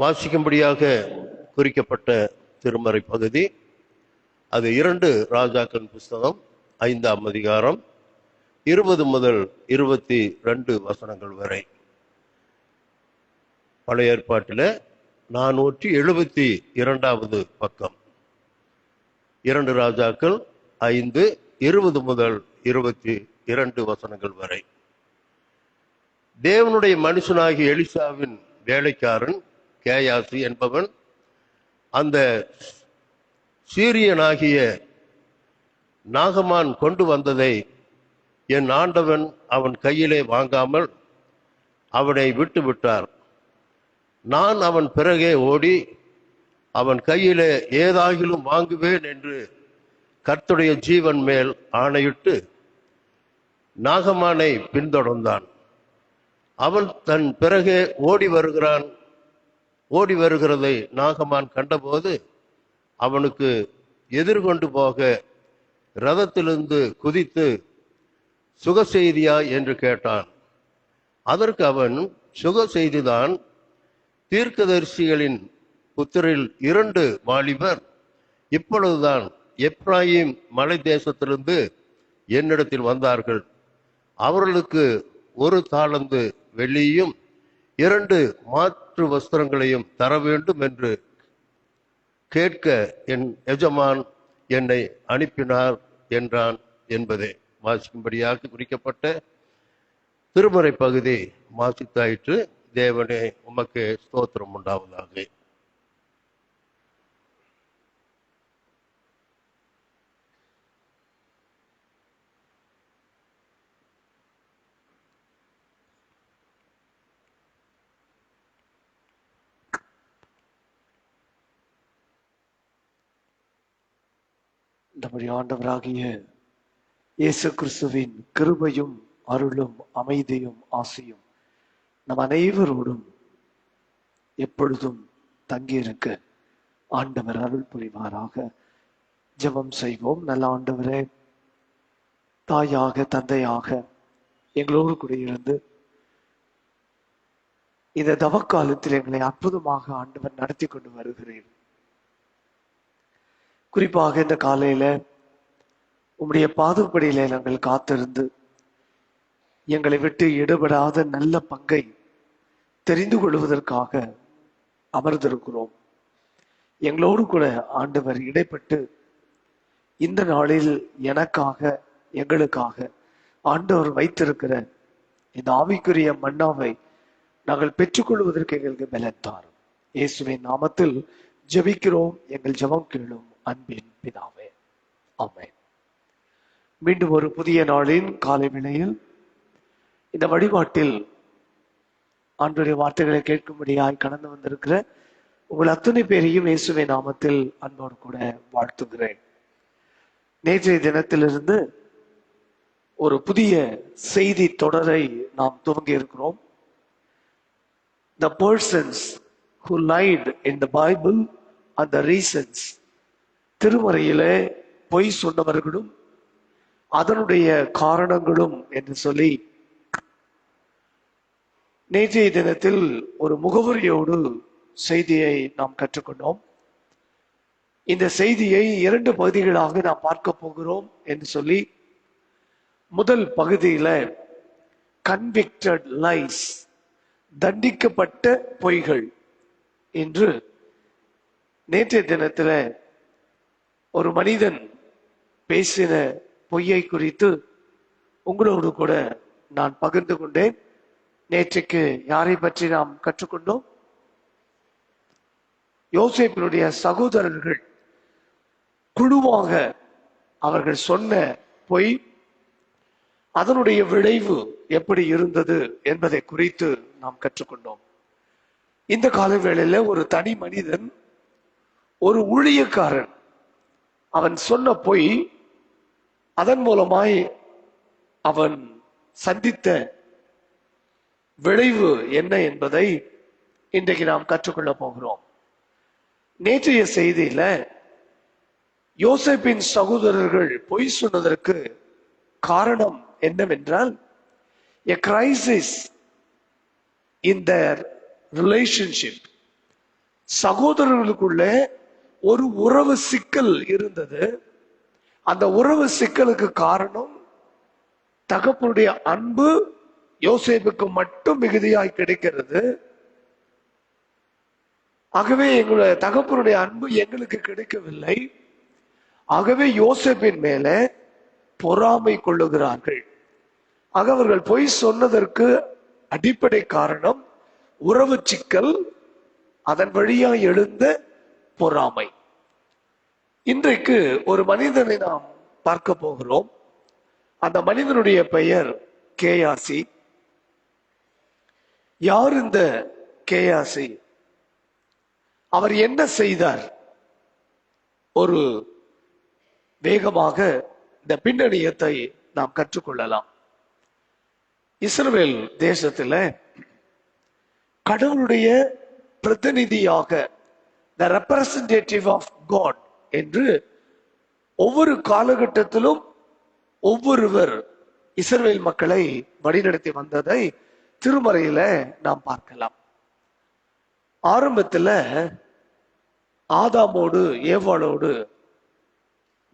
வாசிக்கும்படியாக குறிக்கப்பட்ட திருமறை பகுதி அது 2 ராஜாக்கள் புஸ்தகம் 5ஆம் அதிகாரம் 20 முதல் 22 வசனங்கள் வரை. பழைய ஏற்பாட்டில் 472வது பக்கம். 2 ராஜாக்கள் 5 20 முதல் 22 வசனங்கள் வரை. தேவனுடைய மனுஷனாகிய எலிசாவின் வேலைக்காரன் கேயாசி என்பவன் அந்த சீரியனாகிய நாகமான் கொண்டு வந்ததை என் ஆண்டவன் அவன் கையிலே வாங்காமல் அவனை விட்டு விட்டார். நான் அவன் பிறகே ஓடி அவன் கையிலே ஏதாகிலும் வாங்குவேன் என்று கர்த்தருடைய ஜீவன் மேல் ஆணையிட்டு நாகமானை பின்தொடர்ந்தான். அவன் தன் பிறகே ஓடி வருகிறதை நாகமான் கண்டபோது அவனுக்கு எதிர்கொண்டு போக ரதத்திலிருந்து குதித்து சுக செய்தியா என்று கேட்டான். அதற்கு அவன், சுக செய்திதான், தீர்க்கதரிசிகளின் புத்திரில் 2 வாலிபர் இப்பொழுதுதான் எப்ராயிம் மலை தேசத்திலிருந்து என்னிடத்தில் வந்தார்கள். அவர்களுக்கு 1 தாலந்து வெள்ளியும் 2 மாற்று வஸ்திரங்களையும் தர வேண்டும் என்று கேட்க என் எஜமான் என்னை அனுப்பினார் என்றான் என்பதே வாசிக்கும்படியாக குறிக்கப்பட்ட திருமறை பகுதி வாசித்தாயிற்று. தேவனே, உமக்கு ஸ்தோத்திரம் உண்டாவதாக. நம்முடைய ஆண்டவராகிய இயேசு கிறிஸ்துவின் கிருபையும் அருளும் அமைதியும் ஆசையும் நம் அனைவரோடும் எப்பொழுதும் தங்கியிருக்க ஆண்டவர் அருள் புரிவாராக. ஜெபம் செய்வோம். நல்ல ஆண்டவரே, தாயாக தந்தையாக எங்களோடு கூட இருந்து இந்த தவக்காலத்தில் எங்களை அற்புதமாக ஆண்டவர் நடத்தி கொண்டு வருகிறேன். குறிப்பாக இந்த காலையில உம்முடைய பாதப்படியில நாங்கள் காத்திருந்து எங்களை விட்டு ஈடுபடாத நல்ல பங்கை தெரிந்து கொள்வதற்காக அமர்ந்திருக்கிறோம். எங்களோடு கூட ஆண்டவர் இடைப்பட்டு இந்த நாளில் எனக்காக எங்களுக்காக ஆண்டவர் வைத்திருக்கிற இந்த ஆவிக்குரிய மன்னாவை நாங்கள் பெற்றுக்கொள்வதற்கு எங்களுக்கு பலத்தார். இயேசுவின் நாமத்தில் ஜெபிக்கிறோம். எங்கள் ஜெபம் கேளும் அன்பின் பிதாவே, ஆமென். மீண்டும் ஒரு புதிய நாளின் காலை வேளையில் இந்த வழிபாட்டில் ஆண்டவருடைய வார்த்தைகளை கேட்கும்படியாய் கடந்து வந்திருக்கிற உங்கள் அத்தனை பேரையும் இயேசுவின் நாமத்தில் அன்போடு கூட வாழ்த்துகிறேன். நேற்றைய தினத்திலிருந்து ஒரு புதிய செய்தி தொடரை நாம் துவங்கி இருக்கிறோம். The persons who lied in the Bible and the reasons. திருமறையிலே பொய் சொன்னவர்களும் அதனுடைய காரணங்களும் என்று சொல்லி நேற்றைய தினத்தில் ஒரு முகவரியோடு செய்தியை நாம் கற்றுக்கொண்டோம். இந்த செய்தியை 2 பகுதிகளாக நாம் பார்க்க போகிறோம் என்று சொல்லி முதல் பகுதியில கன்விக்டட் லைஸ், தண்டிக்கப்பட்ட பொய்கள் என்று நேற்றைய தினத்துல ஒரு மனிதன் பேசின பொய்யை குறித்து உங்களோடு கூட நான் பகிர்ந்து கொண்டேன். நேற்றைக்கு யாரை பற்றி நாம் கற்றுக்கொண்டோம்? யோசேப்பினுடைய சகோதரர்கள் குழுவாக அவர்கள் சொன்ன பொய், அதனுடைய விளைவு எப்படி இருந்தது என்பதை குறித்து நாம் கற்றுக்கொண்டோம். இந்த கால வேளையில ஒரு தனி மனிதன், ஒரு ஊழியக்காரன், அவன் சொன்ன பொய், அதன் மூலமாய் அவன் சந்தித்த விளைவு என்ன என்பதை இன்றைக்கு நாம் கற்றுக்கொள்ள போகிறோம். நேற்றைய செய்தியில யோசேப்பின் சகோதரர்கள் பொய் சொன்னதற்கு காரணம் என்னவென்றால், a crisis in their relationship, சகோதரர்களுக்குள்ள ஒரு உறவு சிக்கல் இருந்தது. அந்த உறவு சிக்கலுக்கு காரணம் தகப்பனுடைய அன்பு யோசேப்புக்கு மட்டும் மிகுதியாய் கிடைக்கிறது. ஆகவே எங்களுடைய தகப்பனுடைய அன்பு எங்களுக்கு கிடைக்கவில்லை. ஆகவே யோசேப்பின் மேல பொறாமை கொள்ளுகிறார்கள். ஆக அவர்கள் பொய் சொன்னதற்கு அடிப்படை காரணம் உறவு சிக்கல், அதன் வழியா எழுந்த பொறாமை. இன்றைக்கு ஒரு மனிதனை நாம் பார்க்க போகிறோம். அந்த மனிதனுடைய பெயர் கேயாசி. யார் இந்த கேயாசி? அவர் என்ன செய்தார்? ஒரு வேகமாக இந்த பின்னணியத்தை நாம் கற்றுக்கொள்ளலாம். இஸ்ரவேல் தேசத்துல கடவுளுடைய பிரதிநிதியாக the representative of God என்று ஒவ்வொரு காலகட்டத்திலும் ஒவ்வொருவர் இஸ்ரவேல் மக்களை வழிநடத்தி வந்ததை திருமறையில நாம் பார்க்கலாம். ஆரம்பத்துல ஆதாமோடு ஏவாளோடு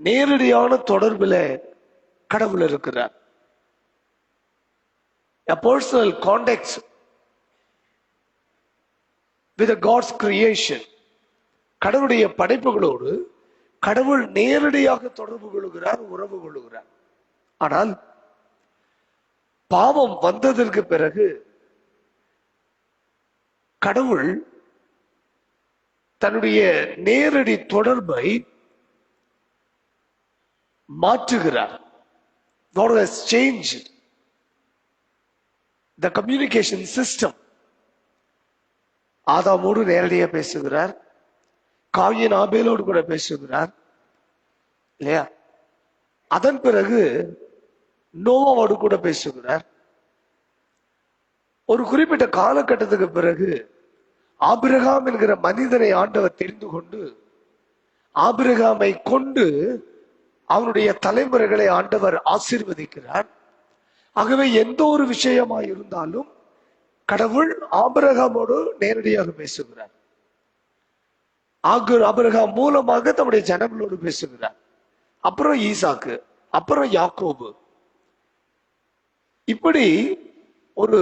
நேரடியான தொடர்பில் கடவுள் இருக்கிறார். A personal context with God's creation. கடவுளுடைய படைப்புகளோடு கடவுள் நேரடியாக தொடர்பு கொள்கிறார், உறவு கொள்கிறார். ஆனால் பாவம் வந்ததற்கு பிறகு கடவுள் தன்னுடைய நேரடி தொடர்பை மாற்றுகிறார். God has changed the communication system. ஆதாமோடு நேரடியாக பேசுகிறார், காயின் ஆபேலோடு கூட பேசுகிறார் இல்லையா? அதன் பிறகு நோவாவோடு கூட பேசுகிறார். ஒரு குறிப்பிட்ட காலகட்டத்துக்கு பிறகு ஆபிரகாம் என்கிற மனிதனை ஆண்டவர் தெரிந்து கொண்டு ஆபிரகாமை கொண்டு அவனுடைய தலைமுறைகளை ஆண்டவர் ஆசீர்வதிக்கிறார். ஆகவே எந்த ஒரு விஷயமாய் இருந்தாலும் கடவுள் ஆபிரகாமோடு நேரடியாக பேசுகிறார். ஆபிரகாம் மூலமாக தம்முடைய ஜனங்களோடு பேசுகிறார். அப்புறம் ஈசாக்கு, அப்புறம் யாக்கோபு. இப்படி ஒரு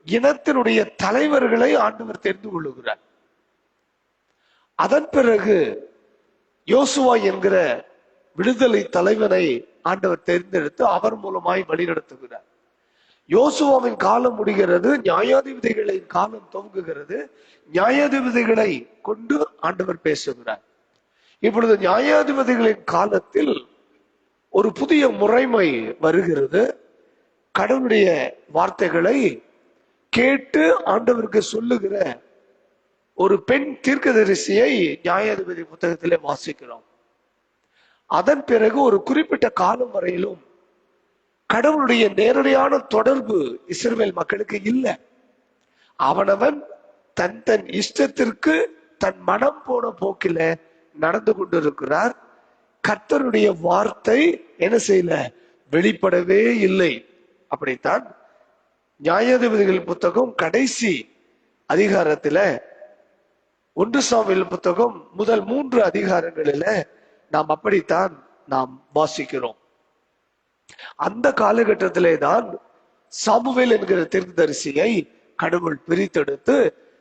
இனத்தினுடைய தலைவர்களை ஆண்டவர் தெரிந்து கொள்ளுகிறார். அதன் பிறகு யோசுவா என்கிற விடுதலை தலைவனை ஆண்டவர் தேர்ந்தெடுத்து அவர் மூலமாய் வழிநடத்துகிறார். யோசுவாவின் காலம் முடிகிறது, நியாயாதிபதிகளின் காலம் துவங்குகிறது. நியாயாதிபதிகளை கொண்டு ஆண்டவர் பேசுகிறார். இப்பொழுது நியாயாதிபதிகளின் காலத்தில் ஒரு புதிய முறைமை வருகிறது. கடவுளுடைய வார்த்தைகளை கேட்டு ஆண்டவருக்கு சொல்லுகிற ஒரு பெண் தீர்க்கதரிசியை நியாயாதிபதி புத்தகத்திலே வாசிக்கிறோம். அதன் பிறகு ஒரு குறிப்பிட்ட காலம் வரையிலும் கடவுளுடைய நேரடியான தொடர்பு இஸ்ரவேல் மக்களுக்கு இல்லை. அவனவன் தன் தன் இஷ்டத்திற்கு தன் மனம் போன போக்கில நடந்து கொண்டிருக்கிறார். கர்த்தருடைய வார்த்தை என்ன செய்யல, வெளிப்படவே இல்லை. அப்படித்தான் நியாயாதிபதிகள் புத்தகம் கடைசி அதிகாரத்துல 1 சாமுவேல் புத்தகம் முதல் 3 அதிகாரங்களில நாம் அப்படித்தான் நாம் வாசிக்கிறோம். அந்த காலகட்டத்திலே தான் சாமுவேல் என்கிற தீர்க்கதரிசியை கடவுள் பிரித்தெடுத்து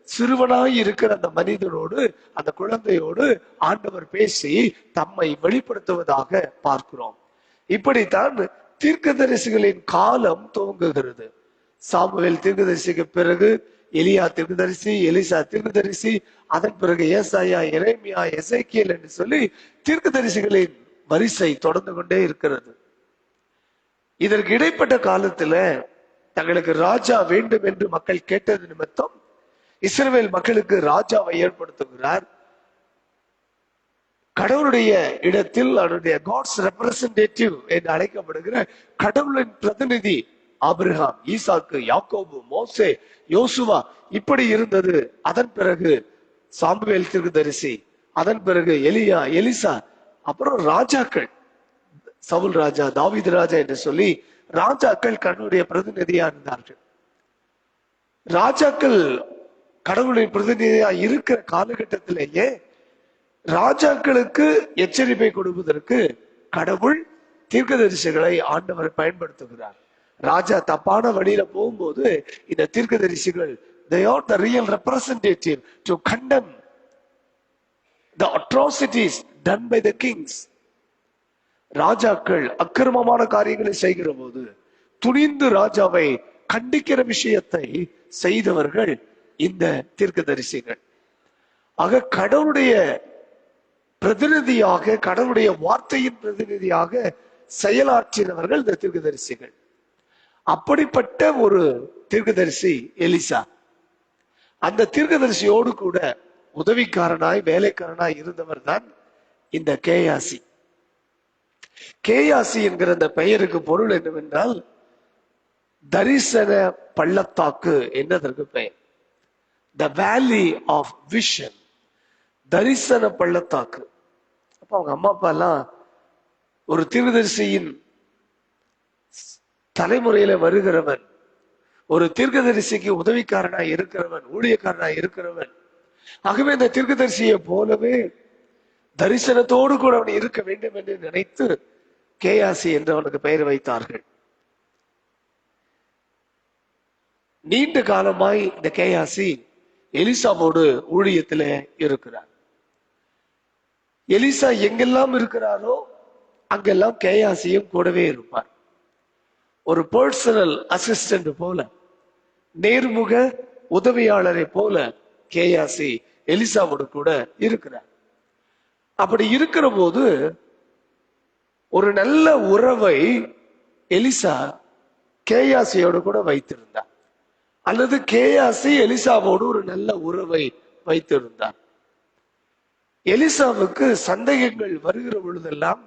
சிறுவனாய் இருக்கிற அந்த மனிதனோடு அந்த குழந்தையோடு ஆண்டவர் பேசி தம்மை வெளிப்படுத்துவதாக பார்க்கிறோம். இப்படித்தான் தீர்க்கதரிசிகளின் காலம் துவங்குகிறது. சாமுவேல் தீர்க்கதரிசிக்கு பிறகு எலியா தீர்க்கதரிசி, எலிசா தீர்க்கதரிசி, அதன் பிறகு ஏசாயா, எரேமியா, எசேக்கியேல் என்று சொல்லி தீர்க்கதரிசிகளின் வரிசை தொடர்ந்து கொண்டே இருக்கிறது. இதற்கு இடைப்பட்ட காலத்துல தங்களுக்கு ராஜா வேண்டும் என்று மக்கள் கேட்டது நிமித்தம் இஸ்ரவேல் மக்களுக்கு ராஜாவை ஏற்படுத்துகிறார். கடவுளுடைய இடத்தில் அவருடைய காட்ஸ் ரெப்ரசன்டேட்டிவ் என்று அழைக்கப்படுகிற கடவுளின் பிரதிநிதி ஆபிரகாம், ஈசாக்கு, யாக்கோபு, மோசே, யோசுவா இப்படி இருந்தது. அதன் பிறகு சாமுவேல் தீர்க்கதரிசி, அதன் பிறகு எலியா, எலிசா, அப்புறம் ராஜாக்கள், சவுல் ராஜா, தாவீது ராஜா என்று சொல்லி ராஜாக்கள் கடவுளுடைய பிரதிநிதியா இருந்தார்கள். ராஜாக்கள் கடவுளின் பிரதிநிதியா இருக்கிற காலகட்டத்திலேயே ராஜாக்களுக்கு எச்சரிப்பை கொடுப்பதற்கு கடவுள் தீர்க்கதரிசிகளை ஆண்டவர் பயன்படுத்துகிறார். ராஜா தப்பான வழியில போகும்போது இந்த தீர்க்கதரிசிகள் they are the real representative to condemn the atrocities done by the kings. ராஜாக்கள் அக்கிரமமான காரியங்களை செய்கிற போது துணிந்து ராஜாவை கண்டிக்கிற விஷயத்தை செய்தவர்கள் இந்த தீர்க்கதரிசிகள். ஆக கடவுளுடைய பிரதிநிதியாக, கடவுளுடைய வார்த்தையின் பிரதிநிதியாக செயலாற்றினவர்கள் இந்த தீர்க்கதரிசிகள். அப்படிப்பட்ட ஒரு தீர்க்கதரிசி எலிசா. அந்த தீர்க்கதரிசியோடு கூட உதவிக்காரனாய் வேலைக்காரனாய் இருந்தவர் தான் இந்த கேயாசி. கேயாசி என்கிற அந்த பெயருக்கு பொருள் என்னவென்றால் தரிசன பள்ளத்தாக்கு என்னதற்கு பெயர். த வேலி ஆஃப் விஷன், தரிசன பள்ளத்தாக்கு. அப்ப அவங்க அம்மா அப்பா எல்லாம் ஒரு தீர்க்கதரிசியின் தலைமுறையில வருகிறவன், ஒரு தீர்க்கதரிசிக்கு உதவிக்காரனாய் இருக்கிறவன், ஊழியக்காரனாய் இருக்கிறவன். ஆகவே இந்த தீர்க்கதரிசியை போலவே தரிசனத்தோடு கூட அவன் இருக்க வேண்டும் என்று நினைத்து கேயாசி என்று அவனுக்கு பெயர் வைத்தார்கள். நீண்ட காலமாய் இந்த கேயாசி எலிசாவோடு ஊழியத்தில இருக்கிறார். எலிசா எங்கெல்லாம் இருக்கிறாரோ அங்கெல்லாம் கேயாசியும் கூடவே இருப்பார். ஒரு பர்சனல் அசிஸ்டன்ட் போல, நேர்முக உதவியாளரை போல கேயாசி எலிசாவோடு கூட இருக்கிறார். அப்படி இருக்கிற போது ஒரு நல்ல உறவை எலிசா கேயாசியோடு கூட வைத்திருந்தார், அல்லது கேயாசி எலிசாவோடு ஒரு நல்ல உறவை வைத்திருந்தார். எலிசாவுக்கு சந்தேகங்கள் வருகிற பொழுதெல்லாம்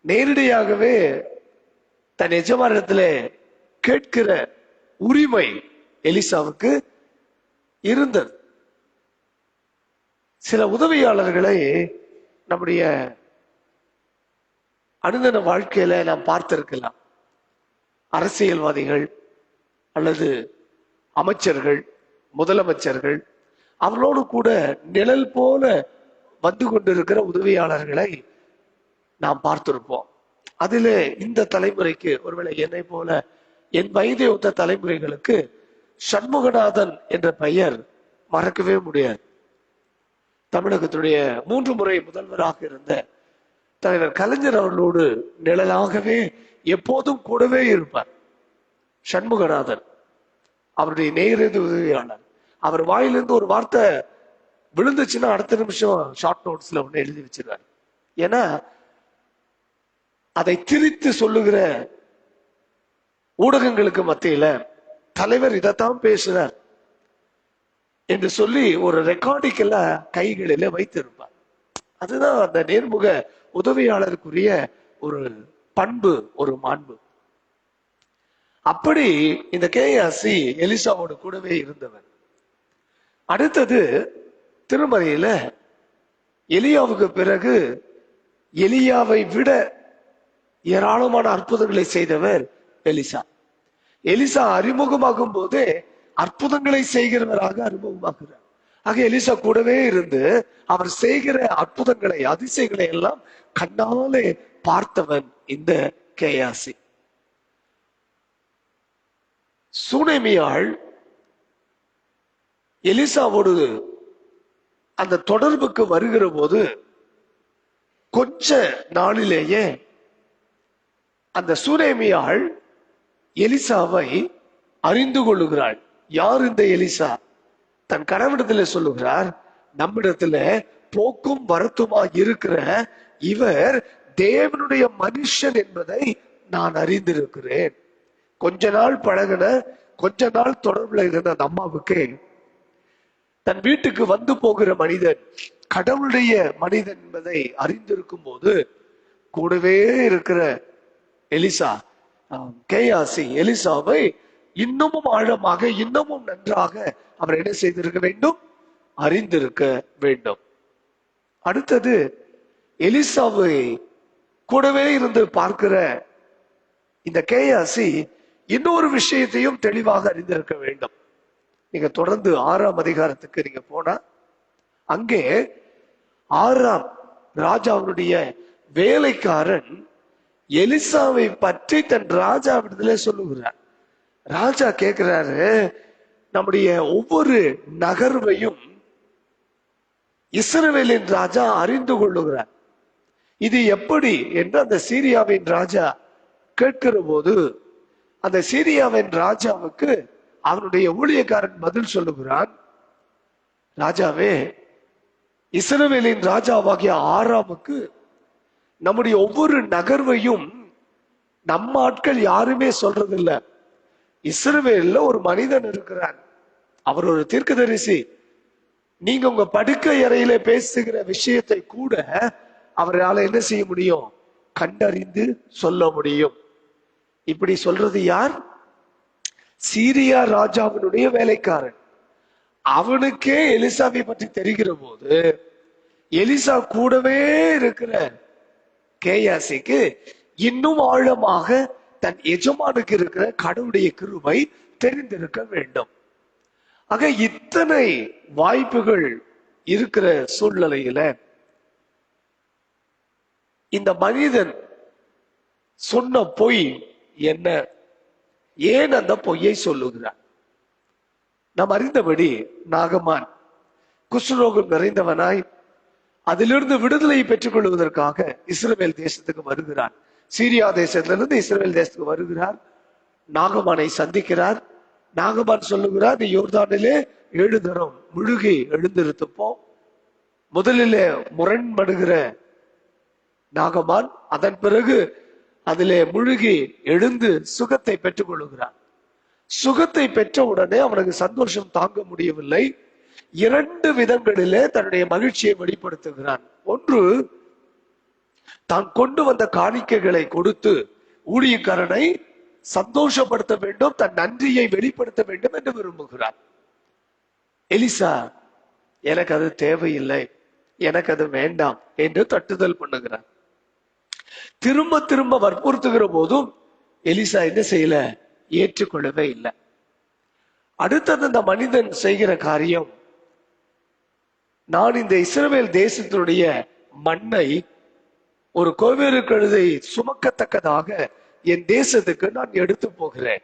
நேரடியாகவே தன் எஜமானத்துல கேட்கிற உரிமை எலிசாவுக்கு இருந்தது. சில உதவியாளர்களை நம்முடைய அனுதின வாழ்க்கையில நாம் பார்த்திருக்கலாம். அரசியல்வாதிகள் அல்லது அமைச்சர்கள், முதலமைச்சர்கள், அவர்களோடு கூட நிழல் போல வந்து கொண்டிருக்கிற உதவியாளர்களை நாம் பார்த்திருப்போம். அதிலே இந்த தலைமுறைக்கு, ஒருவேளை என்னை போல என் வயதை ஒத்த தலைமுறைகளுக்கு சண்முகநாதன் என்ற பெயர் மறக்கவே முடியாது. தமிழகத்துடைய 3 முறை முதல்வராக இருந்த தலைவர் கலைஞர் அவர்களோடு நிழலாகவே எப்போதும் கூடவே இருப்பார் சண்முகநாதன். அவருடைய நேரடி உதவியாளர். அவர் வாயிலிருந்து ஒரு வார்த்தை விழுந்துச்சுன்னா அடுத்த நிமிஷம் ஷார்ட் நோட்ஸ்ல ஒண்ணு எழுதி வச்சிருவார். ஏன்னா அதை திரித்து சொல்லுகிற ஊடகங்களுக்கு மத்தியில தலைவர் இதைத்தான் பேசுறார் என்று சொல்லி ஒரு ரெக்கார்டிக்கல்ல கைகளில வைத்திருப்பார். அதுதான் அந்த நேர்முக உதவியாளருக்குரிய ஒரு பண்பு, ஒரு மாண்பு. அப்படி இந்த கேயாசி எலிசாவோடு கூடவே இருந்தவர். அடுத்தது திருமறையில எலியாவுக்கு பிறகு எலியாவை விட ஏராளமான அற்புதங்களை செய்தவர் எலிசா. எலிசா அறிமுகமாகும் போதே அற்புதங்களை செய்கிறவராக அறிமுகமாகிறார். ஆக எலிசா கூடவே இருந்து அவர் செய்கிற அற்புதங்களை, அதிசயங்களை எல்லாம் கண்ணாலே பார்த்தவன் இந்த கேயாசி. சூனேமியாள் எலிசாவோடு அந்த தொடர்புக்கு வருகிற போது கொஞ்ச நாளிலேயே அந்த சூனேமியாள் எலிசாவை அறிந்து கொள்ளுகிறாள். யார் இந்த எலிசா? தன் கணவனிடத்துல சொல்லுகிறார், நம்மிடத்துல போக்கும் வரத்துமா இருக்கிற இவர் தேவனுடைய மனுஷன் என்பதை நான் அறிந்திருக்கிறேன். கொஞ்ச நாள் பழகின, கொஞ்ச நாள் தொடர்புல இருந்த அந்த அம்மாவுக்கு தன் வீட்டுக்கு வந்து போகிற மனிதன் கடவுளுடைய மனிதன் என்பதை அறிந்திருக்கும் போது கூடவே இருக்கிற எலிசா, கேயாசி எலிசாவை இன்னமும் ஆழமாக, இன்னமும் நன்றாக அவர் என்ன செய்திருக்க வேண்டும்? அறிந்திருக்க வேண்டும். அடுத்தது எலிசாவை கூடவே இருந்து பார்க்கிற இந்த கேயாசி இன்னொரு விஷயத்தையும் தெளிவாக அறிந்திருக்க வேண்டும். நீங்க தொடர்ந்து 6ஆம் அதிகாரத்துக்கு நீங்க போனா அங்கே 6ஆம் ராஜாவுடைய வேலைக்காரன் எலிசாவை பற்றி தன் ராஜாவிடத்துல சொல்லுகிறார். ராஜா கேட்கிறாரு, நம்முடைய ஒவ்வொரு நகர்வையும் இஸ்ரவேலின் ராஜா அறிந்து கொள்ளுகிறார். இது எப்படி என்று அந்த சீரியாவின் ராஜா கேட்கிற போது அந்த சீரியாவின் ராஜாவுக்கு அவனுடைய ஊழியக்காரன் பதில் சொல்லுகிறான், ராஜாவே, இஸ்ரவேலின் ராஜாவாகிய ஆராமுக்கு நம்முடைய ஒவ்வொரு நகர்வையும் நம்ம ஆட்கள் யாருமே சொல்றதில்லை. இஸ்ரவேல்ல ஒரு மனிதன் இருக்கிறான், அவர் ஒரு தீர்க்கதரிசி. நீங்க உங்க படுக்கை அறையில பேசுகிற விஷயத்தை கூட அவரால் என்ன செய்ய முடியும்? கண்டறிந்து சொல்ல முடியும். இப்படி சொல்றது யார்? சீரியா ராஜாவினுடைய வேலைக்காரன். அவனுக்கே எலிசாவை பற்றி தெரிகிற போது எலிசா கூடவே இருக்கிற கேயாசிக்கு இன்னும் ஆழமாக தன் எஜமானுக்கு இருக்கிற கடவுளுடைய கிருபை தெரிந்திருக்க வேண்டும். ஆக இத்தனை வாய்ப்புகள் இருக்கிற சூழ்நிலையில இந்த மனிதன் சொன்ன பொய் என்ன? ஏன் அந்த பொய்யை சொல்லுகிறார்? நாம் அறிந்தபடி நாகமான் குஷ்டரோகம் நிறைந்தவனாய் அதிலிருந்து விடுதலை பெற்றுக் கொள்வதற்காக இஸ்ரவேல் தேசத்துக்கு வருகிறார். சீரியா தேசத்திலிருந்து இஸ்ரவேல் தேசத்துக்கு வருகிறார். நாகமானை சந்திக்கிறார். நாகமான் சொல்லுகிறார், நீ யோர்தானிலே 7 தரம் முழுகி எழுந்திருத்துப்போ. முதலிலே முரண்படுகிற நாகமான் அதன் பிறகு அதிலே முழுகி எழுந்து சுகத்தை பெற்றுக் கொள்ளுகிறான். சுகத்தை பெற்ற உடனே அவனுக்கு சந்தோஷம் தாங்க முடியவில்லை. 2 விதங்களிலே தன்னுடைய மகிழ்ச்சியை வெளிப்படுத்துகிறான். ஒன்று, தான் கொண்டு வந்த காணிக்கைகளை கொடுத்து ஊழியக்காரனை சந்தோஷப்படுத்த வேண்டும், தன் நன்றியை வெளிப்படுத்த வேண்டும் என்று விரும்புகிறார். எலிசா, எனக்கு அது தேவையில்லை, எனக்கு அது வேண்டாம் என்று தட்டுதல் பண்ணுகிறார். திரும்ப திரும்ப வற்புறுத்துகிற போதும் எலிசா என்ன செய்யல? ஏற்றுக்கொள்ளவே இல்லை. அடுத்தது அந்த மனிதன் செய்கிற காரியம், நான் இந்த இஸ்ரவேல் தேசத்தினுடைய மண்ணை ஒரு கோவேறு கழுதை சுமக்கத்தக்கதாக என் தேசத்துக்கு நான் எடுத்து போகிறேன்.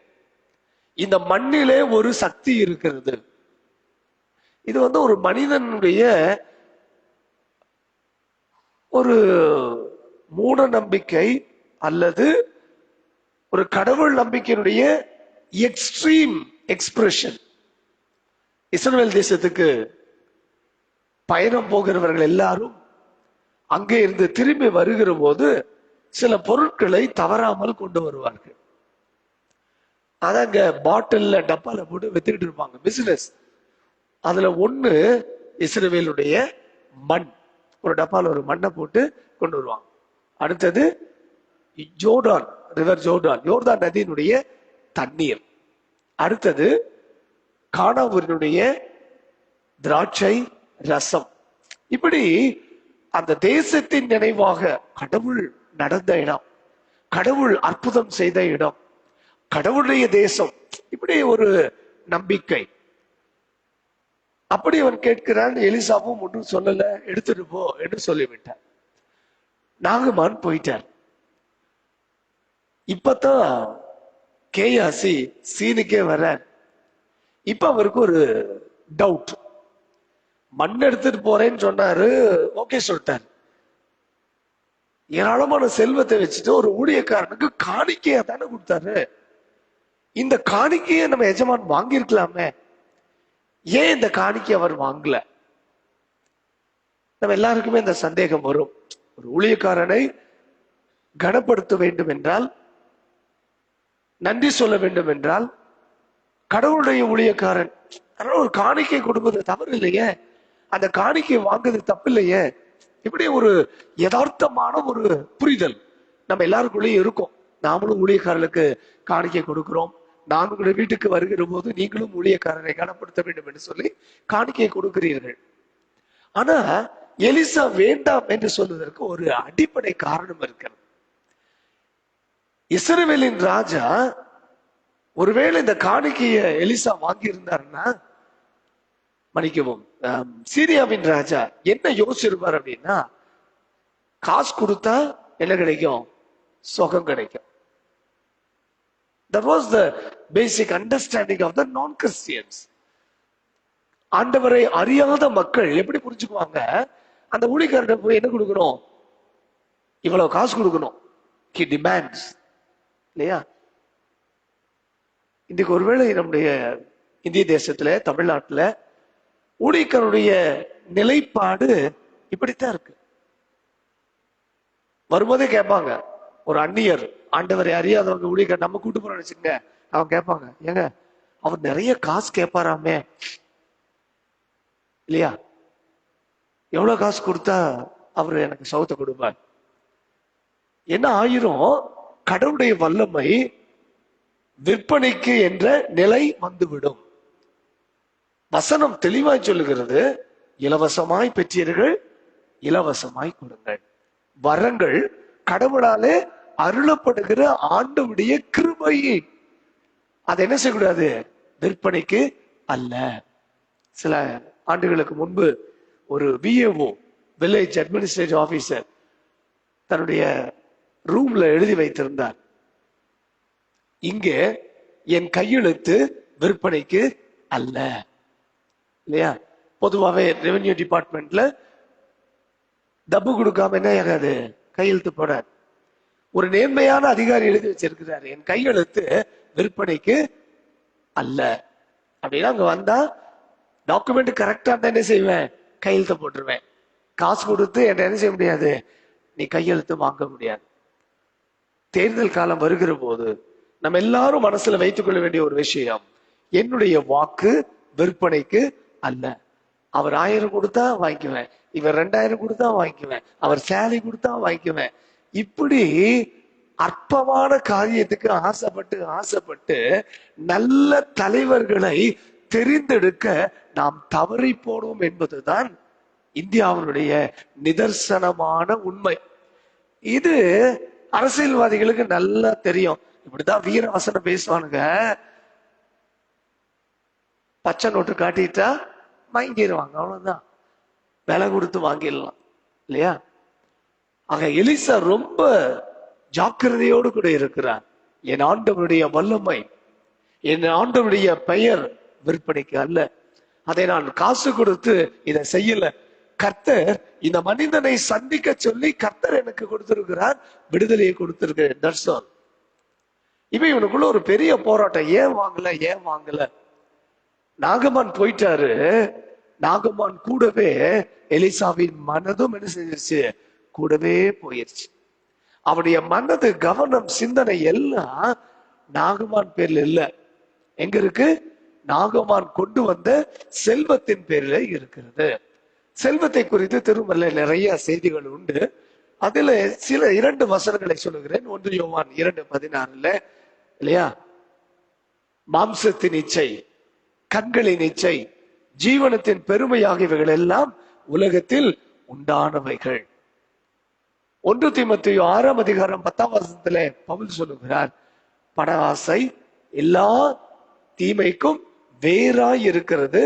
இந்த மண்ணிலே ஒரு சக்தி இருக்கிறது. இது ஒரு மனிதனுடைய ஒரு மூட நம்பிக்கை அல்லது ஒரு கடவுள் நம்பிக்கையினுடைய எக்ஸ்ட்ரீம் எக்ஸ்பிரஷன். இஸ்ரவேல் தேசத்துக்கு பயணம் போகிறவர்கள் எல்லாரும் அங்கே இருந்து திரும்பி வருகிற போது சில பொருட்களை தவறாமல் கொண்டு வருவார்கள். அதாங்க பாட்டில்ல டப்பால போட்டு வித்துக்கிட்டு இருப்பாங்க, பிசினஸ். அதுல ஒண்ணு இஸ்ரவேலுடைய மண். ஒரு டப்பால ஒரு மண்ணை போட்டு கொண்டு வருவாங்க. அடுத்தது ஜோர்டான் ரிவர், யோர்தான் நதியினுடைய தண்ணீர். அடுத்தது கானாவூரினுடைய திராட்சை ரசம். இப்படி அந்த தேசத்தின் நினைவாக கடவுள் நடந்த இடம், கடவுள் அற்புதம் செய்த இடம், கடவுளுடைய தேசம், இப்படி ஒரு நம்பிக்கை. அப்படி அவன் கேட்கிறான். எலிசாவும் ஒன்றும் சொல்லல, எடுத்துட்டு போ என்று சொல்லிவிட்டார். நாகமான் போயிட்டார். இப்பதான் கேயாசி சீனுக்கே வர. இப்ப அவருக்கு ஒரு டவுட். மண் எடுத்துட்டு போறேன்னு சொன்னாரு, ஓகே சொல்லிட்டாரு. ஏராளமான செல்வத்தை வச்சுட்டு ஒரு ஊழியக்காரனுக்கு காணிக்கையா தானே கொடுத்தாரு. இந்த காணிக்கையை நம்ம எஜமான் வாங்கியிருக்கலாமே, ஏன் இந்த காணிக்கை அவர் வாங்கல? நம்ம எல்லாருக்குமே இந்த சந்தேகம் வரும். ஒரு ஊழியக்காரனை கனப்படுத்த வேண்டும் என்றால், நன்றி சொல்ல வேண்டும் என்றால், கடவுளுடைய ஊழியக்காரன் ஒரு காணிக்கை கொடுப்பது தவறு இல்லையே, அந்த காணிக்கை வாங்குறது தப்பு இல்லையே. இப்படி ஒரு யதார்த்தமான ஒரு புரிதல் நம்ம எல்லாருக்குள்ளேயும் இருக்கும். நாமளும் ஊழியக்காரர்களுக்கு காணிக்கை கொடுக்கிறோம். நான் உங்களுடைய வீட்டுக்கு வருகிற போது நீங்களும் ஊழியக்காரரை கனப்படுத்த வேண்டும் என்று சொல்லி காணிக்கை கொடுக்கிறீர்கள். ஆனா எலிசா வேண்டாம் என்று சொல்வதற்கு ஒரு அடிப்படை காரணம் இருக்கிறது. இஸ்ரவேலின் ராஜா ஒருவேளை இந்த காணிக்கையை எலிசா வாங்கி இருந்தாருன்னா மன்னிக்கவும், சீரியாவின் ராஜா என்ன யோசிச்சிருப்பார் அப்படின்னா, காசு கொடுத்தா என்ன கிடைக்கும்? சுகம் கிடைக்கும். That was the basic understanding of the non-Christians. ஆண்டவரை அறியாத மக்கள் எப்படி புரிஞ்சுக்குவாங்க? அந்த ஊழியக்காரன் போய் என்ன கொடுக்கணும்? இவ்வளவு காசு கொடுக்கணும். He demands. இல்லையா? இன்றைக்கு ஒருவேளை நம்முடைய இந்திய தேசத்துல, தமிழ்நாட்டுல ஊழியக்காரருடைய நிலைப்பாடு இப்படித்தான் இருக்கு. வரும்போதே கேட்பாங்க, ஒரு அந்நியர் ஆண்டவரை அறியாதவங்க ஊழியக்காரர் நம்ம கூட்டு போறோம்னு வச்சுக்கோங்க, அவங்க கேட்பாங்க, ஏங்க அவர் நிறைய காசு கேட்பாராமே, இல்லையா? எவ்வளவு காசு கொடுத்தா அவரு எனக்கு சௌத்தை கொடுப்பார்? என்ன ஆயிரும்? கடவுளுடைய வல்லமை விற்பனைக்கு என்ற நிலை வந்துவிடும். வசனம் தெளிவாய் சொல்லுகிறது, இலவசமாய் பெற்றீர்கள், இலவசமாய் கொடுங்கள். வரங்கள் கடவுளாலே அருளப்படுகிற ஆண்டவருடைய கிருபை. அதை என்ன செய்யக்கூடாது? விற்பனைக்கு அல்ல. சில ஆண்டுகளுக்கு முன்பு ஒரு விஏஓ, வில்லேஜ் அட்மினிஸ்ட்ரேட்டிவ் ஆபீசர், தன்னுடைய ரூம்ல எழுதி வைத்திருந்தார், இங்கே என் கையெழுத்து விற்பனைக்கு அல்ல. இல்லையா? பொதுவாகவே ரெவென்யூ டிபார்ட்மெண்ட்ல டப்பு கொடுக்காம என்ன ஆகாது? கையெழுத்து போட. ஒரு நேர்மையான அதிகாரி எழுதி வச்சிருக்கிறாரு, என் கையெழுத்து விற்பனைக்கு அல்ல அப்படின்னா, அங்க வந்தா டாக்குமெண்ட் கரெக்டா இருந்தா என்ன செய்வேன்? கையெழுத்து போட்டுருவேன். காசு கொடுத்து என்ன செய்ய முடியாது? நீ கையெழுத்து வாங்க முடியாது. தேர்தல் காலம் வருகிற போது நம்ம எல்லாரும் மனசுல வைத்துக் கொள்ள வேண்டிய ஒரு விஷயம், என்னுடைய வாக்கு விற்பனைக்கு அல்ல. அவர் 1000 கொடுத்தா வாங்கிக்குவேன், இவர் 2000 கொடுத்தா வாங்கிக்குவேன், அவர் சேலை கொடுத்தா வாங்கிக்குவேன். இப்படி அற்பமான காரியத்துக்கு ஆசைப்பட்டு ஆசைப்பட்டு நல்ல தலைவர்களை தெரிந்தெடுக்க நாம் தவறி போனோம் என்பதுதான் இந்தியாவினுடைய நிதர்சனமான உண்மை. இது அரசியல்வாதிகளுக்கு நல்லா தெரியும். இப்படிதான் வீர வசனம் பேசுவானுங்க. பச்சை நோட்டு காட்டிட்டா வாங்கிடுவாங்க, அவ்வளவுதான். விலை கொடுத்து வாங்கிடலாம், இல்லையா? ஆக எலிசா ரொம்ப ஜாக்கிரதையோடு கூட இருக்கிறார். என் ஆண்டவருடைய வல்லமை, என் ஆண்டவருடைய பெயர் விற்பனைக்கு அல்ல. அதை நான் காசு கொடுத்து இதை செய்யல. கர்த்தர் இந்த மனிதனை சந்திக்க சொல்லி கர்த்தர் எனக்கு கொடுத்திருக்கிறார், விடுதலையை கொடுத்திருக்கிறேன். That's all. இப்ப இவனுக்குள்ள ஒரு பெரிய போராட்டம். ஏன் வாங்கல, ஏன் வாங்கல? நாகமான் போயிட்டாரு. நாகமான் கூடவே எலிசாவின் மனதும் என்ன செஞ்சிருச்சு? கூடவே போயிருச்சு. அவருடைய மனது, கவனம், சிந்தனை எல்லாம் நாகமான் பேர்ல இல்ல. எங்க இருக்கு? நாகமான் கொண்டு வந்த செல்வத்தின் பேர்ல இருக்கிறது. செல்வத்தை குறித்து திருமறையில நிறைய செய்திகள் உண்டு. அதுல சில 2 வசனங்களை சொல்லுகிறேன். 1 யோவான் 2:16, இல்லையா? மாம்சத்தின் இச்சை, கண்களின் இச்சை, ஜீவனத்தின் பெருமையாகியவைகள் எல்லாம் உலகத்தில் உண்டானவைகள். 1 தீமோத்தேயு 6:10 பவுல் சொல்லுகிறார், பண ஆசை எல்லா தீமைக்கும் வேறாய் இருக்கிறது.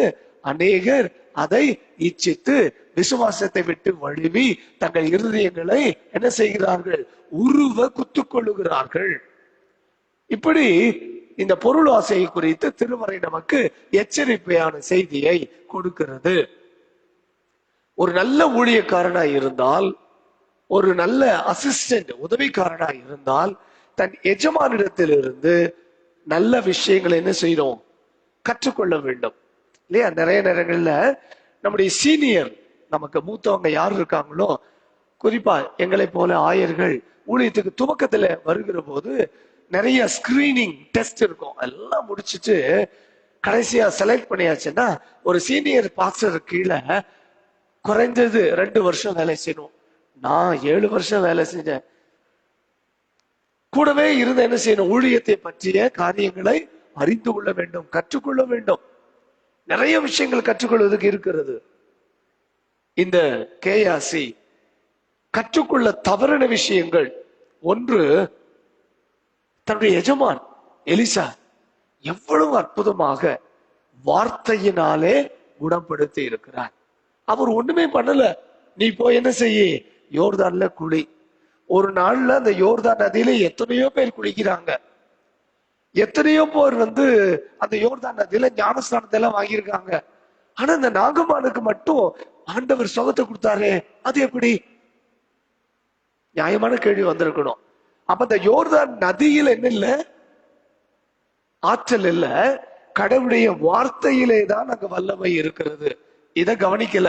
அநேகர் அதை இச்சித்து விசுவாசத்தை விட்டு வழுவி தங்கள் இருதயங்களை என்ன செய்கிறார்கள்? உருவ குத்துக் கொள்ளுகிறார்கள். இப்படி இந்த பொருள் ஆசையை குறித்து திருமறை நமக்கு எச்சரிக்கையான செய்தியை கொடுக்கிறது. ஒரு நல்ல ஊழியக்காரனாய் இருந்தால், ஒரு நல்ல அசிஸ்டன்ட், உதவிக்காரனாய் இருந்தால், தன் எஜமானிடத்திலிருந்து நல்ல விஷயங்களை என்ன செய்யணும்? கற்றுக்கொள்ள வேண்டும், இல்லையா? நிறைய நேரங்கள்ல நம்முடைய சீனியர், நமக்கு மூத்தவங்க யார் இருக்காங்களோ, குறிப்பா எங்களை போல ஆயர்கள் ஊழியத்துக்கு துவக்கத்துல வருகிற போது நிறைய ஸ்கிரீனிங் டெஸ்ட் இருக்கும். எல்லாம் முடிச்சுட்டு கடைசியா செலக்ட் பண்ணியாச்சுன்னா ஒரு சீனியர் பாஸ்டர் கீழே குறைஞ்சது 2 வருஷம் வேலை செய்யணும். நான் 7 வருஷம் வேலை செஞ்சேன். கூடவே இருந்து என்ன செய்யணும்? ஊழியத்தை பற்றிய காரியங்களை அறிந்து கொள்ள வேண்டும், கற்றுக்கொள்ள வேண்டும். நிறைய விஷயங்கள் கற்றுக்கொள்வதற்கு இருக்கிறது. இந்த கேயாசி கற்றுக்கொள்ள தவறின விஷயங்கள். ஒன்று, தன்னுடைய எஜமான் எலிசா எவ்வளவு அற்புதமாக வார்த்தையினாலே குணப்படுத்தி இருக்கிறார். அவர் ஒண்ணுமே பண்ணல. நீ போய் என்ன செய்ய, யோர்தான்ல குளி. ஒரு நாள்ல அந்த யோர்தான் நதியில எத்தனையோ பேர் குளிக்கிறாங்க. எத்தனையோ பேர் அந்த யோர்தான் நதியில ஞானஸ்தானத்தை எல்லாம் வாங்கியிருக்காங்க. ஆனா அந்த நாகமானுக்கு மட்டும் ஆண்டவர் சுகத்தை கொடுத்தாரு. அது எப்படி? நியாயமான கேள்வி வந்திருக்கணும். அப்ப அந்த யோர்தான் நதியில என்ன இல்ல, ஆற்றல் இல்ல, கடவுளுடைய வார்த்தையிலே தான் அங்க வல்லமை இருக்கிறது. இத கவனிக்கல.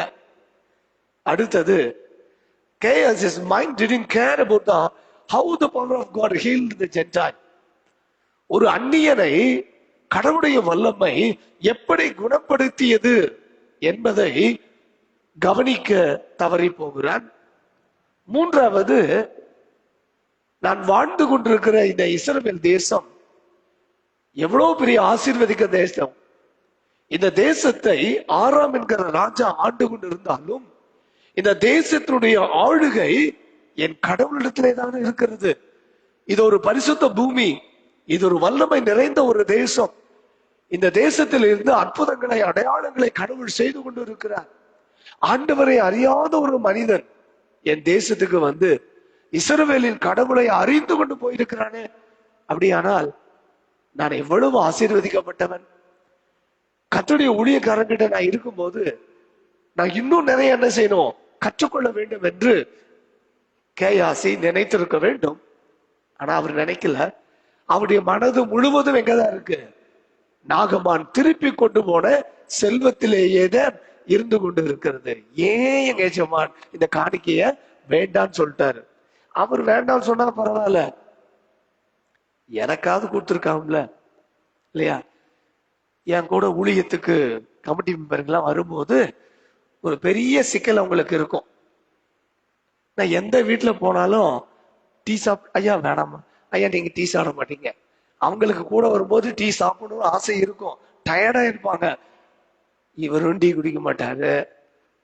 அடுத்தது, his mind didn't care about how the power of God healed the Gentile. ஒரு அந்நியனை கடவுளுடைய வல்லமை எப்படி குணப்படுத்தியது என்பதை கவனிக்க தவறி போகிறான். மூன்றாவது, நான் வாழ்ந்து கொண்டிருக்கிற இந்த இஸ்ரவேல் தேசம் எவ்வளவு பெரிய ஆசீர்வதிக்க தேசம். இந்த தேசத்தை ஆராம் என்கிற ராஜா ஆண்டு கொண்டு இருந்தாலும் இந்த தேசத்தினுடைய ஆளுகை என் கடவுளிடத்திலே தான் இருக்கிறது. இது ஒரு பரிசுத்த பூமி, இது ஒரு வல்லமை நிறைந்த ஒரு தேசம். இந்த தேசத்தில் இருந்து அற்புதங்களை, அடையாளங்களை கடவுள் செய்து கொண்டு இருக்கிறார். ஆண்டவரை அறியாத ஒரு மனிதன் என் தேசத்துக்கு இஸ்ரவேலின் கடவுளை அறிந்து கொண்டு போயிருக்கிறானே. அப்படியானால் நான் எவ்வளவு ஆசீர்வதிக்கப்பட்டவன். கர்த்தருடைய ஊழியக்காரங்கிட்ட நான் இருக்கும்போது நான் இன்னும் நிறைய என்ன செய்யணும், கற்றுக்கொள்ள வேண்டும் என்று கேயாசி நினைத்திருக்க வேண்டும். ஆனா அவர் நினைக்கல. அவருடைய மனது முழுவதும் எங்கதான் இருக்கு, நாகமான் திருப்பி கொண்டு போன செல்வத்திலேயே தான் இருந்து கொண்டு இருக்கிறது. ஏன் எங்க எஜமான் இந்த காணிக்கைய வேண்டான்னு சொல்லிட்டாரு? அவர் வேண்டாம் சொன்னா பரவாயில்ல, எனக்காவது கொடுத்துருக்காங்கல்ல இல்லையா? என் கூட ஊழியத்துக்கு கமிட்டி மெம்பர்கள்லாம் வரும்போது ஒரு பெரிய சிக்கல் அவங்களுக்கு இருக்கும். நான் எந்த வீட்டுல போனாலும் டீ ஐயா வேணாமா, ஐயா நீங்க டீ சாப்பிட மாட்டீங்க. அவங்களுக்கு கூட வரும்போது டீ சாப்பிடணும்னு ஆசை இருக்கும், டயர்டா இருப்பாங்க. இவரும் டீ குடிக்க மாட்டாரு.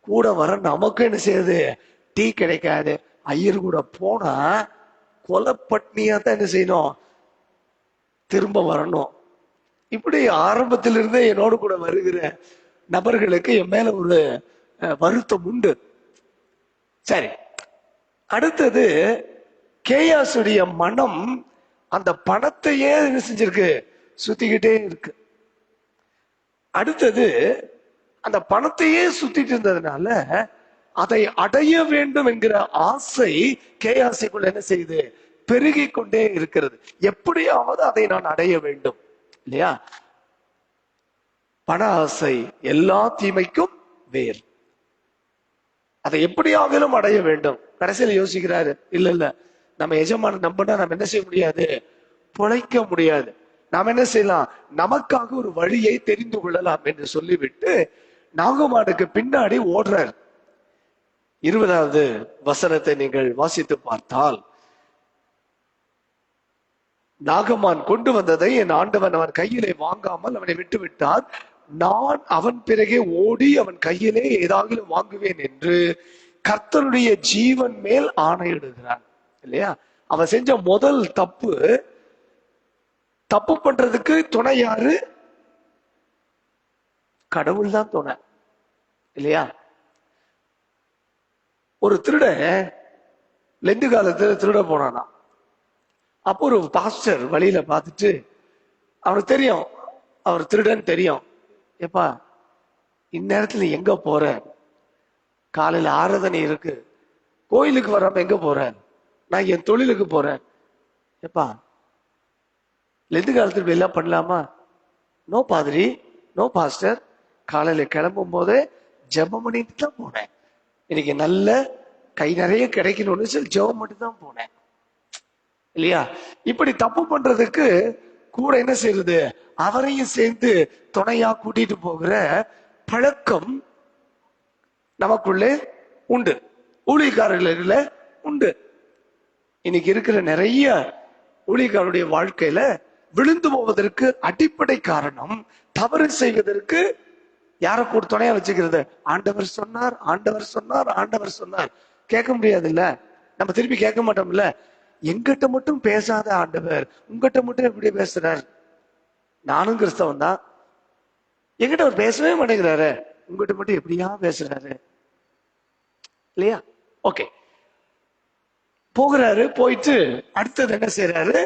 கூட வர நமக்கு என்ன செய்யுது, டீ கிடைக்காது. ஐயர் கூட போனா கொலைப்பட்னியா தான் என்ன செய்யணும், திரும்ப வரணும். இப்படி ஆரம்பத்திலிருந்தே என்னோடு கூட வருகிற நபர்களுக்கு என் மேல ஒரு வருத்தம் உண்டு. சரி, அடுத்தது கேயாசுடைய மனம் அந்த பணத்தையே என்ன செஞ்சிருக்கு, சுத்திக்கிட்டே இருக்கு. அடுத்தது அந்த பணத்தையே சுத்திட்டு இருந்ததுனால அதை அடைய வேண்டும் என்கிற ஆசை கேயாசிக்குள்ள என்ன செய்யுது, பெருகி கொண்டே இருக்கிறது. எப்படியாவது அதை நான் அடைய வேண்டும் இல்லையா? பண ஆசை எல்லா தீமைக்கும் வேர். அதை எப்படியாகிலும் அடைய வேண்டும். கடைசியில் யோசிக்கிறாரு, இல்ல இல்ல நம்ம எஜமான நம்பினா நம்ம என்ன செய்ய முடியாது, பொழைக்க முடியாது. நாம் என்ன செய்யலாம், நமக்காக ஒரு வழியை தெரிந்து கொள்ளலாம் என்று சொல்லிவிட்டு நாகமானுக்கு பின்னாடி ஓடுறார். 20வது வசனத்தை நீங்கள் வாசித்து பார்த்தால், நாகமான் கொண்டு வந்ததை என் ஆண்டவன் அவன் கையிலே வாங்காமல் அவனை விட்டு விட்டார். நான் அவன் பிறகே ஓடி அவன் கையிலே ஏதாவது வாங்குவேன் என்று கர்த்தருடைய ஜீவன் மேல் ஆணையிடுகிறான் இல்லையா? அவன் செஞ்ச முதல் தப்பு பண்றதுக்கு துணை யாரு? கடவுள் தான் துணை இல்லையா? ஒரு திருட லெந்து காலத்துல திருட போனானா. அப்போ ஒரு பாஸ்டர் வழியில பார்த்துட்டு, அவனுக்கு தெரியும் அவர் திருடன் தெரியும். ஏப்பா இந்நேரத்துல எங்க போற, காலையில ஆராதனை இருக்கு, கோயிலுக்கு வராம எங்க போற? நான் என் தொழிலுக்கு போறேன். ஏப்பா லெந்து காலத்துல எல்லாம் பண்ணலாமா? நோ பாதிரி, நோ பாஸ்டர், காலையில கிளம்பும் போதே ஜெபம் பண்ணிட்டு தான் போனேன். இன்னைக்கு நல்ல கை நிறைய கிடைக்கணும்னு சொல்லி ஜெபம் மட்டும் தான் போனேன் இல்லையா? இப்படி தப்பு பண்றதுக்கு கூட என்ன செய்யறது, அவரையும் சேர்ந்து துணையா கூட்டிட்டு போகிற பழக்கம் நமக்குள்ளே உண்டு, ஊழியக்காரர்கள உண்டு. இன்னைக்கு இருக்கிற நிறைய ஊழியக்காரருடைய வாழ்க்கையில விழுந்து போவதற்கு அடிப்படை காரணம், தவறு செய்வதற்கு யாரை கூட துணையா வச்சுக்கிறது. ஆண்டவர் சொன்னார், ஆண்டவர் சொன்னார், ஆண்டவர் சொன்னார். கேட்க முடியாது இல்ல, நம்ம திருப்பி கேட்க மாட்டோம்ல. எங்கிட்ட மட்டும் பேசாத ஆண்டவர் உங்ககிட்ட மட்டும் எப்படி பேசுறார்? நானும் கிறிஸ்தவன் தான், எங்கிட்ட அவர் பேசவே மாட்டேங்கிறாரு. உங்ககிட்ட மட்டும் எப்படியா பேசுறாரு இல்லையா? ஓகே, போகிறாரு. போயிட்டு அடுத்தது என்ன செய்யறாரு?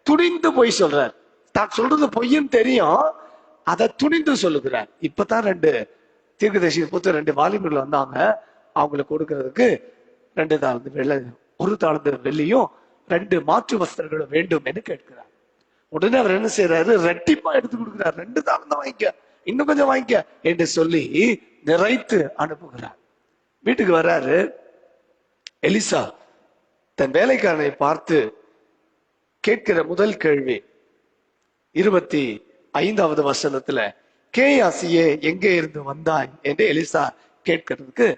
துணிந்து போய் சொல்றாரு. தான் சொல்றது பொய்ன்னு தெரியும், அதை துணிந்து சொல்லுகிறார். இப்பதான் 2 தீர்க்கதரிசி புத்தர் 2 வாலிபர்கள் வந்தாங்க. அவங்களுக்கு கொடுக்கறதுக்கு 2 தாளந்து வெள்ளை, 1 தாளந்து வெள்ளியும் 2 மாற்று வஸ்திரங்களும் வேண்டும் என்று கேட்கிறார். உடனே அவர் என்ன செய்யறாரு? ரெட்டிப்பா எடுத்து கொடுக்கிறார். 2 தாளந்து வாங்கிக்க, இன்னும் கொஞ்சம் வாங்கிக்க என்று சொல்லி நிறைத்து அனுப்புகிறார். வீட்டுக்கு வர்றாரு. எலிசா தன் வேலைக்காரனை பார்த்து கேட்கிற முதல் கேள்வி 25வது வசனத்துல, கேயாசியே எங்கே இருந்து வந்தாய் என்று எலிசா கேட்கிறதுக்கு,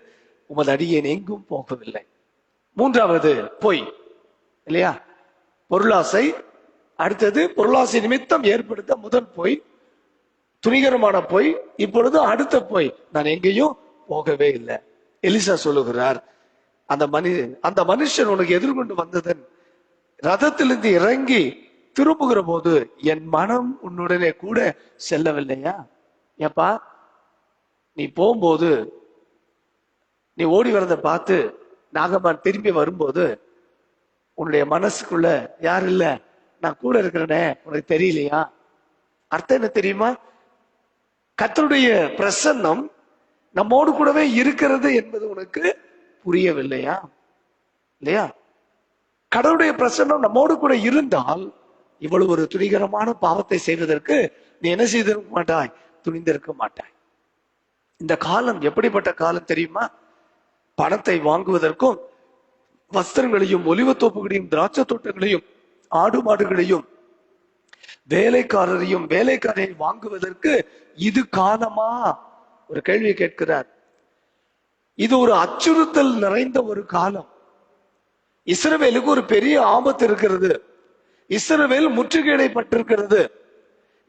உமது அடியேன் எங்கும் போகவில்லை. 3வது பொய் இல்லையா? பொருளாசை. அடுத்தது பொருளாசை நிமித்தம் ஏற்படுத்த முதல் பொய், துணிகரமான பொய். இப்பொழுது அடுத்த பொய், நான் எங்கேயும் போகவே இல்லை. எலிசா சொல்லுகிறார், அந்த மனுஷன் உனக்கு எதிர்கொண்டு வந்ததன் ரதத்திலிருந்து இறங்கி திரும்புகிற போது என் மனம் உன்னுடனே கூட செல்லவில்லையா? ஏப்பா, நீ போகும்போது நீ ஓடி வரத பார்த்து நாகமான் திரும்பி வரும்போது உன்னுடைய மனசுக்குள்ள யார் இல்ல, நான் கூட இருக்கிறேனே, உனக்கு தெரியலையா? அர்த்தம் என்ன தெரியுமா? கர்த்தருடைய பிரசன்னம் நம்மோடு கூடவே இருக்கிறது என்பது உனக்கு புரியவில்லையா? இல்லையா? கடவுளுடைய பிரசன்னம் நம்மோடு கூட இருந்தால் இவ்வளவு ஒரு துணிகரமான பாவத்தை செய்வதற்கு நீ என்ன செய்திருக்க மாட்டாய்? துணிந்திருக்க மாட்டாய். இந்த காலம் எப்படிப்பட்ட காலம் தெரியுமா? பணத்தை வாங்குவதற்கும் வஸ்திரங்களையும் ஒலிவத்தோப்புகளையும் திராட்சை தோட்டங்களையும் ஆடு மாடுகளையும் வேலைக்காரரையும் வேலைக்காரையை வாங்குவதற்கு இது காலமா? ஒரு கேள்வி கேட்கிறார். இது ஒரு அச்சுறுத்தல் நிறைந்த ஒரு காலம். இஸ்ரவேலுக்கு ஒரு பெரிய ஆபத்து இருக்கிறது. இஸ்ரவேல் முற்றுகையிடப்பட்டிருக்கிறது.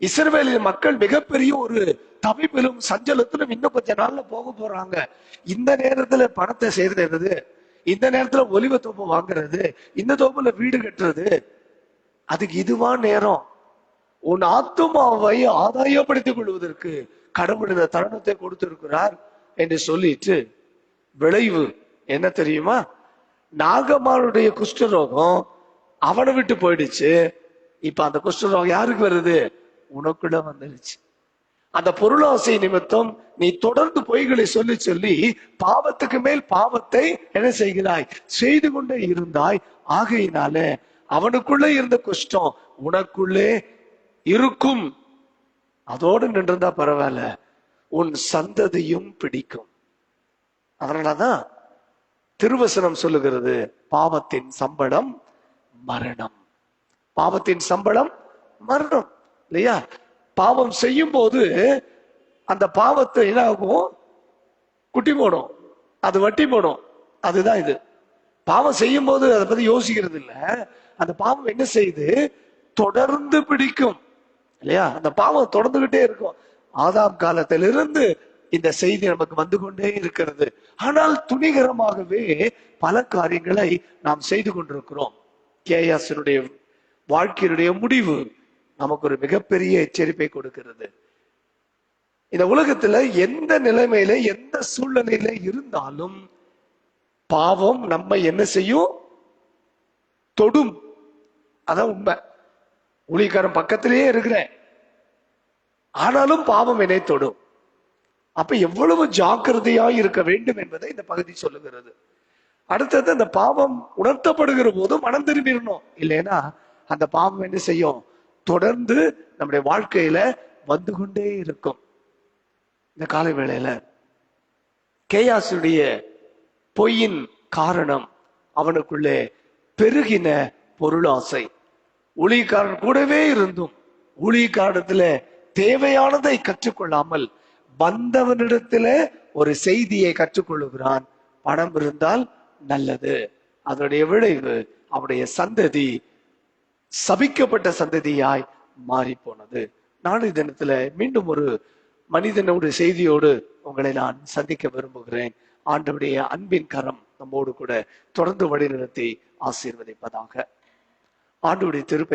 இஸ்ரவேலின் மக்கள் மிகப்பெரிய ஒரு தவிப்பிலும் சஞ்சலத்திலும் இன்னும் கொஞ்ச நாள்ல போக போறாங்க. இந்த நேரத்துல பணத்தை சேர்றது, இந்த நேரத்துல ஒலிவ தோப்பு வாங்குறது, இந்த தோப்புல வீடு கட்டுறது, அதுக்கு இதுவா நேரம்? உன் ஆத்துமாவை ஆதாயப்படுத்திக் கொள்வதற்கு கடவுள் இந்த தருணத்தை கொடுத்திருக்கிறார் என்று சொல்லிட்டு, விளைவு என்ன தெரியுமா? நாகமானுடைய குஷ்டரோகம் அவனை விட்டு போயிடுச்சு. இப்ப அந்த குஷ்டரோகம் யாருக்கு வருது? உனக்குள்ள வந்துடுச்சு. அந்த பொருளாசை நிமித்தம் நீ தொடர்ந்து பொய்களை சொல்லி சொல்லி பாவத்துக்கு மேல் பாவத்தை என்ன செய்கிறாய்? செய்து கொண்டே இருந்தாய். ஆகையினால அவனுக்குள்ளே இருந்த குஷ்டம் உனக்குள்ளே இருக்கும். அதோடு நின்றுந்தா பரவாயில்ல, உன் சந்ததியும் பிடிக்கும். அதனாலதான் திருவசனம் சொல்லுகிறது, பாவத்தின் சம்பளம் மரணம். பாவத்தின் சம்பளம் மரணம் இல்லையா? பாவம் செய்யும் போது அந்த பாவத்தை என்ன ஆகும்? குட்டி போடும், அது வட்டி போடும். அதுதான் இது. பாவம் செய்யும் போது அதை பத்தி யோசிக்கிறது இல்ல. அந்த பாவம் என்ன செய்யுது? தொடர்ந்து பிடிக்கும் இல்லையா? அந்த பாவம் தொடர்ந்துகிட்டே இருக்கும். ஆதாம் காலத்திலிருந்து இந்த செய்தி நமக்கு வந்து கொண்டே இருக்கிறது. ஆனால் துணிகரமாகவே பல காரியங்களை நாம் செய்து கொண்டிருக்கிறோம். கேயாசனுடைய வாழ்க்கையினுடைய முடிவு நமக்கு ஒரு மிகப்பெரிய எச்சரிப்பை கொடுக்கிறது. இந்த உலகத்துல எந்த நிலைமையில எந்த சூழ்நிலையில இருந்தாலும் பாவம் நம்மை என்ன செய்யும்? தொடும். அதான் உண்மை. ஊழியக்காரன் பக்கத்திலேயே இருக்கிறேன், ஆனாலும் பாவம் என்னை தொடும். அப்ப எவ்வளவு ஜாக்கிரதையா இருக்க வேண்டும் என்பதை இந்த பகுதி சொல்லுகிறது. அடுத்தது, அந்த பாவம் உணர்த்தப்படுகிற போது மனம் திரும்பிடணும். இல்லைன்னா அந்த பாவம் என்ன செய்யும்? தொடர்ந்து நம்முடைய வாழ்க்கையில வந்து கொண்டே இருக்கும். இந்த காலை வேளையில கேயாசுடைய பொய்யின் காரணம் அவனுக்குள்ளே பெருகின பொருளாசை. ஊழியக்காரன் கூடவே இருந்தும் ஊழியக்காரத்துல தேவையானதை கற்றுக்கொள்ளாமல் வந்தவனிடத்துல ஒரு செய்தியை கற்றுக்கொள்ளுகிறான். பணம் இருந்தால் நல்லது. அதனுடைய விளைவு அவனுடைய சந்ததி சபிக்கப்பட்ட சந்ததியாய் மாறி போனது. நாளைய தினத்துல மீண்டும் ஒரு மனிதனோட செய்தியோடு உங்களை நான் சந்திக்க விரும்புகிறேன். ஆண்டவருடைய அன்பின் கரம் நம்மோடு கூட தொடர்ந்து வழிநடத்தி ஆசீர்வதிப்பதாக. ஆண்டவருடைய திருப்பை